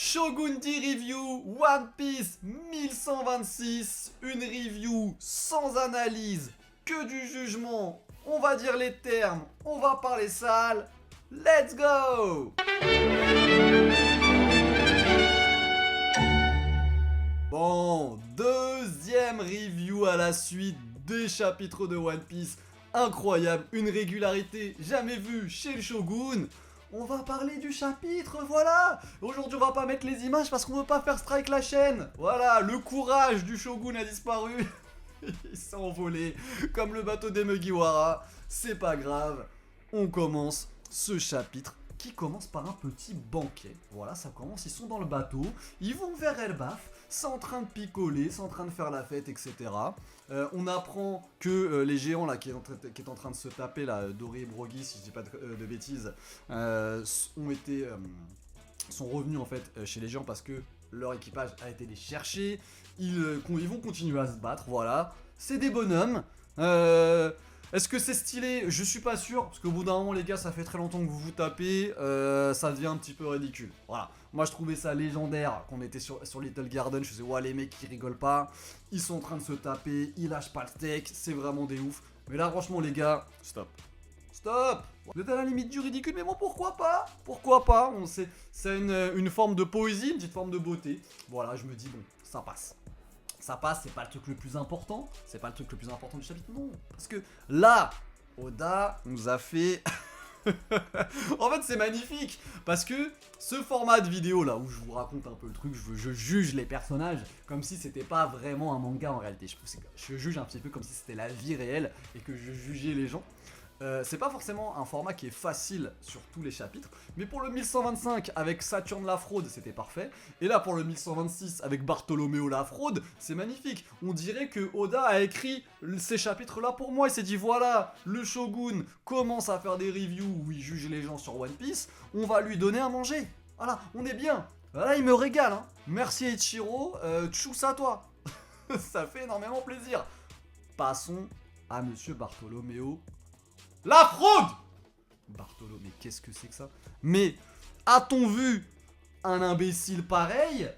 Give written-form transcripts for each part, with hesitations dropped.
Shogun D Review One Piece 1126, une review sans analyse, que du jugement, on va dire les termes, on va parler sale, let's go! Bon, deuxième review à la suite des chapitres de One Piece, incroyable, une régularité jamais vue chez le Shogun. On va parler du chapitre, voilà. Aujourd'hui on va pas mettre les images parce qu'on veut pas faire strike la chaîne. Voilà, le courage du Shogun a disparu. Il s'est envolé comme le bateau des Mugiwara. C'est pas grave, on commence ce chapitre qui commence par un petit banquet. Voilà, ça commence, ils sont dans le bateau, ils vont vers Elbaf, c'est en train de picoler, c'est en train de faire la fête, etc. On apprend que les géants là qui est en train de se taper là, Doré et Brogy, si je dis pas de bêtises, sont revenus en fait chez les géants parce que leur équipage a été les chercher. Ils vont continuer à se battre, voilà. C'est des bonhommes. Est-ce que c'est stylé? Je suis pas sûr, parce qu'au bout d'un moment les gars ça fait très longtemps que vous vous tapez, ça devient un petit peu ridicule. Voilà, moi je trouvais ça légendaire qu'on était sur Little Garden, je faisais ouais les mecs ils rigolent pas, ils sont en train de se taper, ils lâchent pas le steak, c'est vraiment des ouf. Mais là franchement les gars, stop. Stop! Vous êtes à la limite du ridicule, mais bon pourquoi pas? Pourquoi pas? C'est une forme de poésie, une petite forme de beauté. Voilà, je me dis bon, ça passe. Ça passe, c'est pas le truc le plus important. C'est pas le truc le plus important du chapitre, non. Parce que là, Oda nous a fait... En fait, c'est magnifique. Parce que ce format de vidéo là, où je vous raconte un peu le truc, je juge les personnages comme si c'était pas vraiment un manga en réalité. Je juge un petit peu comme si c'était la vie réelle et que je jugeais les gens. C'est pas forcément un format qui est facile sur tous les chapitres, mais pour le 1125 avec Saturne la fraude, c'était parfait. Et là pour le 1126 avec Bartholoméo la fraude, c'est magnifique. On dirait que Oda a écrit ces chapitres là pour moi. Il s'est dit voilà, le Shogun commence à faire des reviews où il juge les gens sur One Piece, on va lui donner à manger. Voilà, on est bien. Là il me régale, hein. Merci Ichiro, tchous à toi. Ça fait énormément plaisir. Passons à Monsieur Bartholoméo la fraude! Bartholo, mais qu'est-ce que c'est que ça? Mais a-t-on vu un imbécile pareil?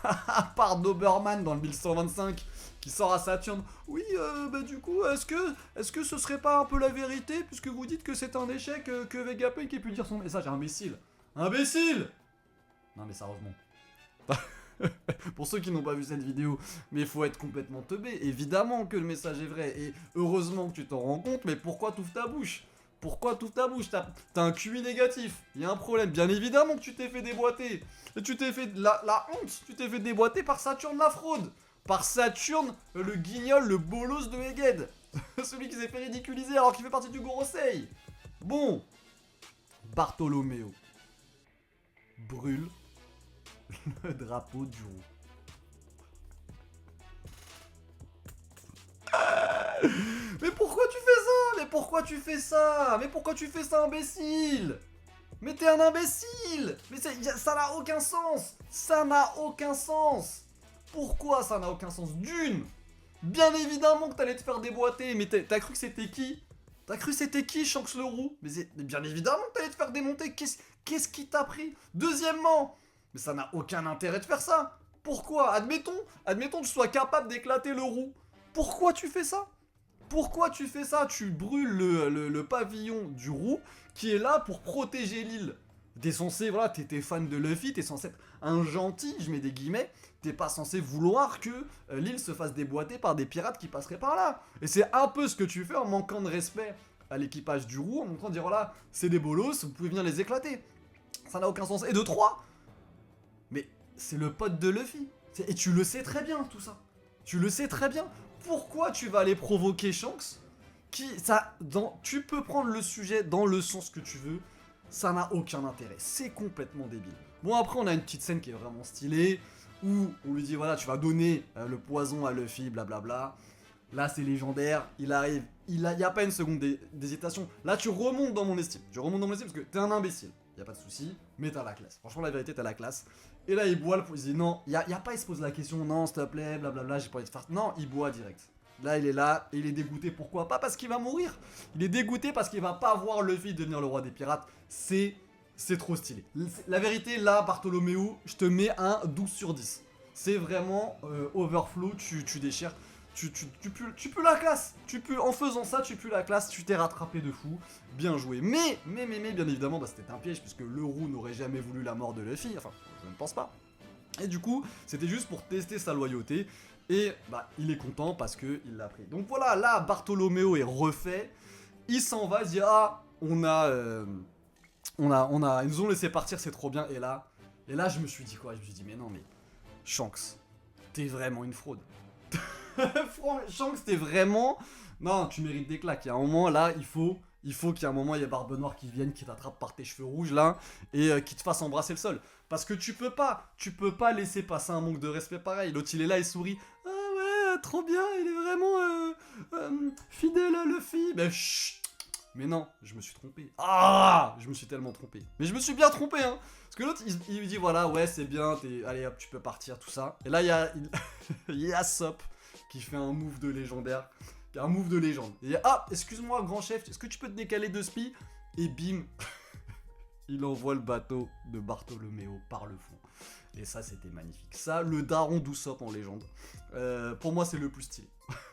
À part Doberman dans le 1125 qui sort à Saturne. Oui, bah du coup, est-ce que ce serait pas un peu la vérité puisque vous dites que c'est un échec que Vegapunk ait pu dire son message? Imbécile! Imbécile! Non mais sérieusement. Pour ceux qui n'ont pas vu cette vidéo, mais il faut être complètement teubé. Évidemment que le message est vrai, et heureusement que tu t'en rends compte, mais pourquoi t'ouvres ta bouche? Pourquoi t'ouvres ta bouche? T'as un QI négatif, il y a un problème. Bien évidemment que tu t'es fait déboîter. Et tu t'es fait la honte, tu t'es fait déboîter par Saturne la fraude. Par Saturne, le guignol, le bolos de Eged. Celui qui s'est fait ridiculiser alors qu'il fait partie du Gorosei. Bon, Bartholoméo brûle le drapeau du roux. Mais pourquoi tu fais ça? Mais pourquoi tu fais ça? Mais pourquoi tu fais ça, imbécile? Mais t'es un imbécile! Mais ça n'a aucun sens! Ça n'a aucun sens! Pourquoi ça n'a aucun sens? D'une! Bien évidemment que t'allais te faire déboîter, mais t'as cru que c'était qui? T'as cru que c'était qui, Shanks le roux? Mais bien évidemment que t'allais te faire démonter, qu'est-ce qui t'a pris? Deuxièmement, mais ça n'a aucun intérêt de faire ça. Pourquoi? Admettons que tu sois capable d'éclater le roux. Pourquoi tu fais ça? Pourquoi tu fais ça? Tu brûles le pavillon du roux qui est là pour protéger l'île. T'es censé, voilà, t'es fan de Luffy, t'es censé être un gentil, je mets des guillemets. T'es pas censé vouloir que l'île se fasse déboîter par des pirates qui passeraient par là. Et c'est un peu ce que tu fais en manquant de respect à l'équipage du roux, en montrant de dire voilà, c'est des bolos, vous pouvez venir les éclater. Ça n'a aucun sens. Et de 3, mais c'est le pote de Luffy. Et tu le sais très bien, tout ça. Tu le sais très bien. Pourquoi tu vas aller provoquer Shanks? Tu peux prendre le sujet dans le sens que tu veux. Ça n'a aucun intérêt. C'est complètement débile. Bon, après, on a une petite scène qui est vraiment stylée. Où on lui dit, voilà, tu vas donner le poison à Luffy, blablabla. Là, c'est légendaire. Il arrive. Il y a pas une seconde d'hésitation. Là, tu remontes dans mon estime. Tu remontes dans mon estime parce que t'es un imbécile. Y a pas de souci, mais t'as la classe. Franchement, la vérité, t'as la classe. Et là, il boit il se dit non, y a pas, il se pose la question, non, s'il te plaît, blablabla, j'ai pas envie de faire. Non, il boit direct. Là, il est là, et il est dégoûté. Pourquoi? Pas parce qu'il va mourir. Il est dégoûté parce qu'il va pas voir Luffy devenir le roi des pirates. C'est c'est trop stylé. La vérité, là, Bartholoméo, je te mets un 12 sur 10. C'est vraiment overflow, tu déchires. Tu peux la classe. En faisant ça, tu peux la classe. Tu t'es rattrapé de fou. Bien joué. Mais, bien évidemment, bah, c'était un piège puisque le roux n'aurait jamais voulu la mort de Luffy. Enfin, je ne pense pas. Et du coup, c'était juste pour tester sa loyauté. Et bah, il est content parce qu'il l'a pris. Donc voilà, là, Bartholoméo est refait. Il s'en va, il dit ah, ils nous ont laissé partir, c'est trop bien. Et là, je me suis dit quoi? Je me suis dit mais non, mais Shanks, t'es vraiment une fraude. Shanks, t'es vraiment... Non, tu mérites des claques. Il y a un moment, là, il faut qu'il y ait un moment, il y ait Barbe Noire qui vienne, qui t'attrape par tes cheveux rouges, là, et qui te fasse embrasser le sol. Parce que tu peux pas laisser passer un manque de respect pareil. L'autre, il est là, il sourit. Ah ouais, trop bien, il est vraiment fidèle à Luffy. Mais chut. Mais non, je me suis trompé. Ah, je me suis tellement trompé. Mais je me suis bien trompé, hein. Parce que l'autre, il lui dit, voilà, ouais, c'est bien, allez hop, tu peux partir, tout ça. Et là, il y a Sop qui fait un move de légendaire. Un move de légende. Et il dit, ah, excuse-moi, grand chef, est-ce que tu peux te décaler de spi? Et bim, il envoie le bateau de Bartholoméo par le fond. Et ça, c'était magnifique. Ça, le daron d'Usopp en légende. Pour moi, c'est le plus stylé.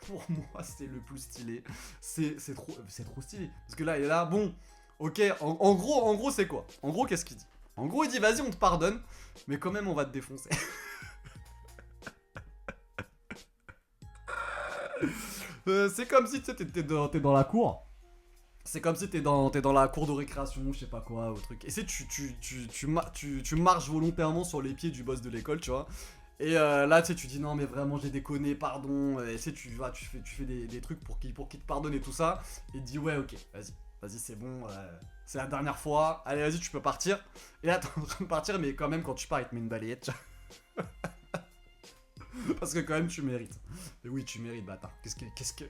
Pour moi, c'est le plus stylé. C'est trop stylé. Parce que là, il est là, bon, ok, en gros, c'est quoi? En gros, qu'est-ce qu'il dit? En gros, il dit, vas-y, on te pardonne, mais quand même, on va te défoncer. C'est comme si t'es dans la cour. C'est comme si t'es dans la cour de récréation, je sais pas quoi, au truc. Et c'est tu marches volontairement sur les pieds du boss de l'école, tu vois. Et là, tu sais, tu dis non, mais vraiment, j'ai déconné, pardon. Et tu fais des trucs pour qu'il te pardonne et tout ça. Et il dit ouais, ok, vas-y, c'est bon. C'est la dernière fois. Allez, vas-y, tu peux partir. Et là, t'es en train de partir, mais quand même, quand tu pars, il te met une balayette. Parce que quand même, tu mérites. Et oui, tu mérites, bâtard. Qu'est-ce que...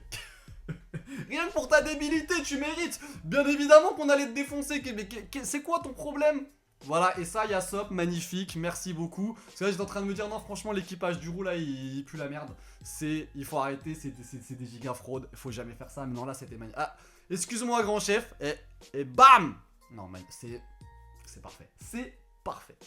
Rien que pour ta débilité, tu mérites. Bien évidemment qu'on allait te défoncer. Mais c'est quoi ton problème? Voilà, et ça, Yasop, magnifique, merci beaucoup. Parce que là, j'étais en train de me dire, non, franchement, l'équipage du roux, là, il pue la merde. Il faut arrêter, c'est des giga fraudes. Il faut jamais faire ça. Mais non, là, c'était magnifique. Ah, excuse-moi, grand chef. Et bam! Non, c'est parfait. C'est parfait.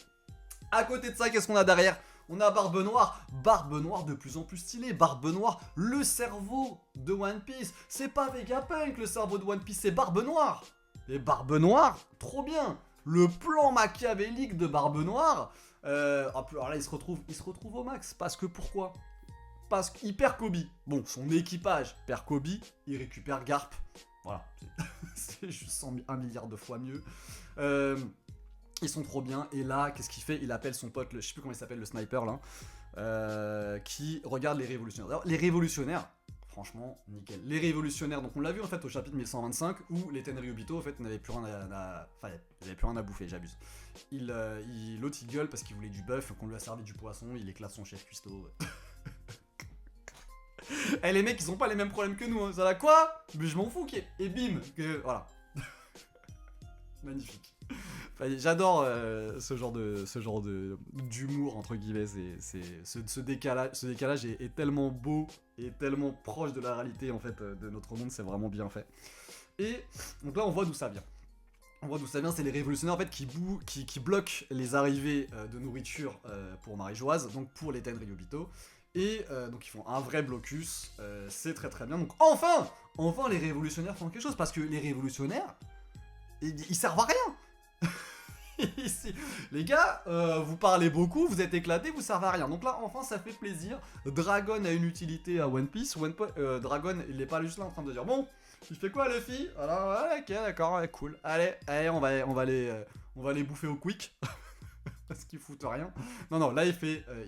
À côté de ça, qu'est-ce qu'on a derrière? On a Barbe Noire de plus en plus stylé. Barbe Noire, le cerveau de One Piece. C'est pas Vegapunk le cerveau de One Piece, c'est Barbe Noire. Et Barbe Noire, trop bien. Le plan machiavélique de Barbe Noire. Alors là, il se retrouve au max. Parce que pourquoi? Parce qu'il perd Kobe. Bon, son équipage perd Kobe, il récupère Garp. Voilà, c'est juste 1 milliard de fois mieux. Ils sont trop bien, et là, qu'est-ce qu'il fait? Il appelle son pote, je sais plus comment il s'appelle, le sniper là, qui regarde les révolutionnaires. D'ailleurs, les révolutionnaires, franchement, nickel. Les révolutionnaires, donc on l'a vu en fait au chapitre 1125, où les Tenryubito en fait n'avaient plus rien enfin, ils avaient plus rien à bouffer, j'abuse. L'autre il gueule parce qu'il voulait du bœuf, qu'on lui a servi du poisson, il éclate son chef cuistot. Eh les mecs, ils ont pas les mêmes problèmes que nous, hein. Ça va quoi? Mais je m'en fous, et bim, voilà. Magnifique. J'adore ce genre d'humour entre guillemets. Ce décalage est tellement beau et tellement proche de la réalité en fait de notre monde, c'est vraiment bien fait. Et donc là on voit d'où ça vient. C'est les révolutionnaires en fait qui bloquent les arrivées de nourriture pour Marie-Joise, donc pour les Tenryubito. Et donc ils font un vrai blocus, c'est très très bien. Donc enfin les révolutionnaires font quelque chose, parce que les révolutionnaires, ils servent à rien. Ici. Les gars, vous parlez beaucoup, vous êtes éclatés, vous servez à rien. Donc là, enfin, ça fait plaisir. Dragon a une utilité à One Piece. Dragon, il est pas juste là en train de dire bon, il fait quoi, Luffy? Alors, ouais, ok, d'accord, ouais, cool. Allez, on va les bouffer au quick. Parce qu'ils foutent rien. Non, là, ils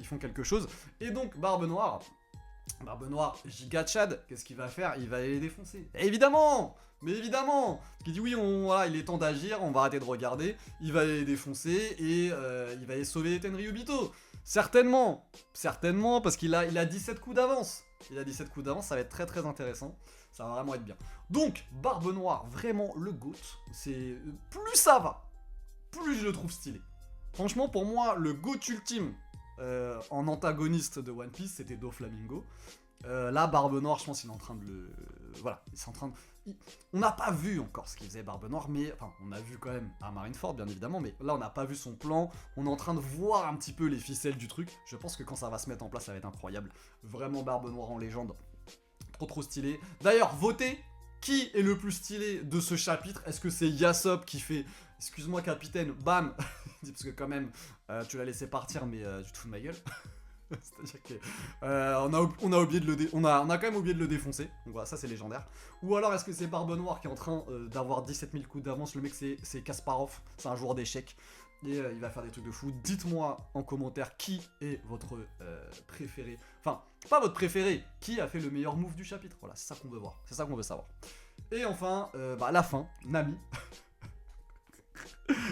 font quelque chose. Et donc, Barbe Noire, giga Chad, qu'est-ce qu'il va faire? Il va aller les défoncer. Évidemment! Mais évidemment! Parce qu'il dit oui, voilà, il est temps d'agir, on va arrêter de regarder, il va les défoncer et il va les sauver les Tenryubito. Certainement, parce qu'il a 17 coups d'avance. Ça va être très très intéressant. Ça va vraiment être bien. Donc, Barbe Noire, vraiment le GOAT. Plus ça va, plus je le trouve stylé. Franchement, pour moi, le GOAT ultime en antagoniste de One Piece, c'était Doflamingo. Là, Barbe Noire, je pense qu'il est en train de le... Voilà, il est en train de... On n'a pas vu encore ce qu'il faisait Barbe Noire, mais... Enfin, on a vu quand même à Marineford, bien évidemment, mais là, on n'a pas vu son plan. On est en train de voir un petit peu les ficelles du truc. Je pense que quand ça va se mettre en place, ça va être incroyable. Vraiment, Barbe Noire en légende. Trop stylé. D'ailleurs, votez. Qui est le plus stylé de ce chapitre? Est-ce que c'est Yasop qui fait... Excuse-moi, capitaine, bam. Parce que quand même, tu l'as laissé partir, mais tu te fous de ma gueule. C'est-à-dire que on a oublié de on a quand même oublié de le défoncer. Donc voilà, ça c'est légendaire. Ou alors est-ce que c'est Barbe Noire qui est en train d'avoir 17 000 coups d'avance? Le mec c'est Kasparov, c'est un joueur d'échecs. Et il va faire des trucs de fou. Dites-moi en commentaire qui est votre préféré. Enfin, pas votre préféré, qui a fait le meilleur move du chapitre. Voilà, c'est ça qu'on veut voir, c'est ça qu'on veut savoir. Et enfin, la fin, Nami.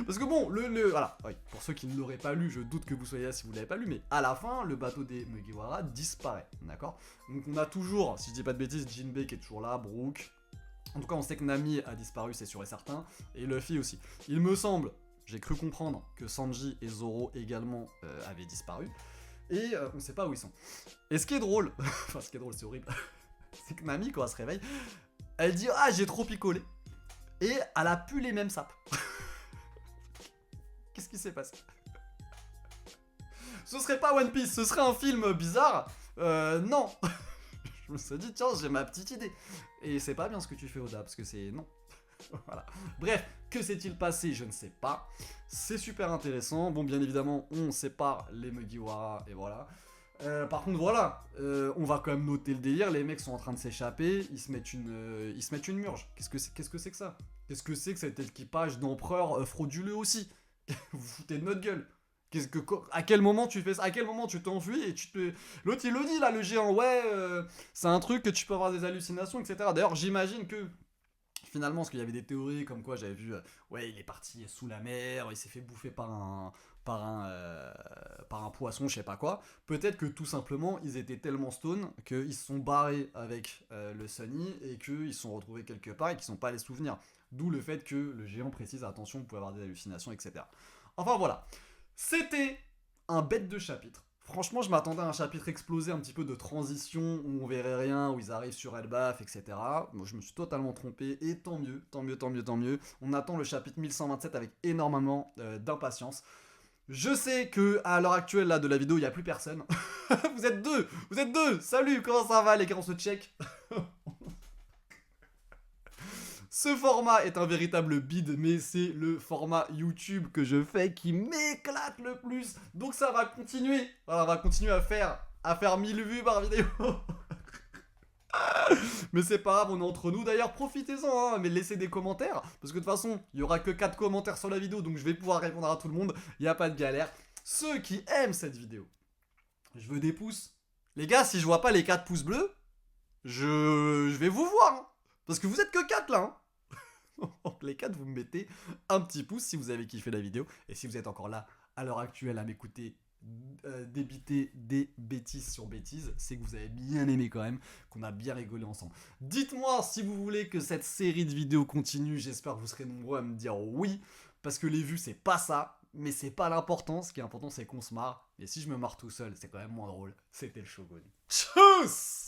Parce que bon, voilà, oui, pour ceux qui ne l'auraient pas lu, je doute que vous soyez là si vous l'avez pas lu, mais à la fin, le bateau des Mugiwara disparaît, d'accord? Donc on a toujours, si je dis pas de bêtises, Jinbei qui est toujours là, Brook. En tout cas, on sait que Nami a disparu, c'est sûr et certain, et Luffy aussi. Il me semble, j'ai cru comprendre que Sanji et Zoro également avaient disparu, et on sait pas où ils sont. Et ce qui est drôle, enfin ce qui est drôle, c'est horrible, c'est que Nami, quand elle se réveille, elle dit « Ah, j'ai trop picolé !» et elle a plus les mêmes sapes. Qu'est-ce qui s'est passé? Ce serait pas One Piece, ce serait un film bizarre. Non. Je me suis dit, tiens, j'ai ma petite idée. Et c'est pas bien ce que tu fais, Oda, parce que c'est... Non. Voilà. Bref, que s'est-il passé? Je ne sais pas. C'est super intéressant. Bon, bien évidemment, on sépare les Mugiwara, et voilà. Par contre, voilà, on va quand même noter le délire. Les mecs sont en train de s'échapper, ils se mettent une murge. Qu'est-ce que c'est que ça? Qu'est-ce que c'est que cet équipage d'empereurs frauduleux aussi? Vous vous foutez de notre gueule. À quel moment tu fais ça? À quel moment tu t'enfuis et tu te... L'autre il le dit là, le géant, ouais, c'est un truc que tu peux avoir des hallucinations, etc. D'ailleurs, j'imagine que finalement, parce qu'il y avait des théories comme quoi j'avais vu, ouais, il est parti sous la mer, il s'est fait bouffer par un poisson, je sais pas quoi. Peut-être que tout simplement, ils étaient tellement stone qu'ils se sont barrés avec le Sunny et qu'ils se sont retrouvés quelque part et qu'ils sont pas allés se souvenir. D'où le fait que le géant précise, attention, vous pouvez avoir des hallucinations, etc. Enfin voilà. C'était un bête de chapitre. Franchement, je m'attendais à un chapitre explosé, un petit peu de transition, où on verrait rien, où ils arrivent sur Elbaf, etc. Moi, je me suis totalement trompé, et tant mieux, tant mieux, tant mieux, tant mieux. On attend le chapitre 1127 avec énormément d'impatience. Je sais que à l'heure actuelle là de la vidéo, il n'y a plus personne. Vous êtes deux. Salut, comment ça va les gars, on se check. Ce format est un véritable bide, mais c'est le format YouTube que je fais qui m'éclate le plus. Donc ça va continuer. Voilà, on va continuer à faire 1000 vues par vidéo. Mais c'est pas grave, on est entre nous. D'ailleurs, profitez-en, hein, mais laissez des commentaires. Parce que de toute façon, il y aura que 4 commentaires sur la vidéo, donc je vais pouvoir répondre à tout le monde. Il n'y a pas de galère. Ceux qui aiment cette vidéo, je veux des pouces. Les gars, si je vois pas les 4 pouces bleus, je vais vous voir. Hein. Parce que vous êtes que 4 là. Hein. Donc les 4, vous me mettez un petit pouce si vous avez kiffé la vidéo. Et si vous êtes encore là, à l'heure actuelle, à m'écouter débiter des bêtises sur bêtises, c'est que vous avez bien aimé quand même, qu'on a bien rigolé ensemble. Dites-moi si vous voulez que cette série de vidéos continue, j'espère que vous serez nombreux à me dire oui, parce que les vues c'est pas ça, mais c'est pas l'important, ce qui est important c'est qu'on se marre, et si je me marre tout seul, c'est quand même moins drôle. C'était le Shogun. Tchuss!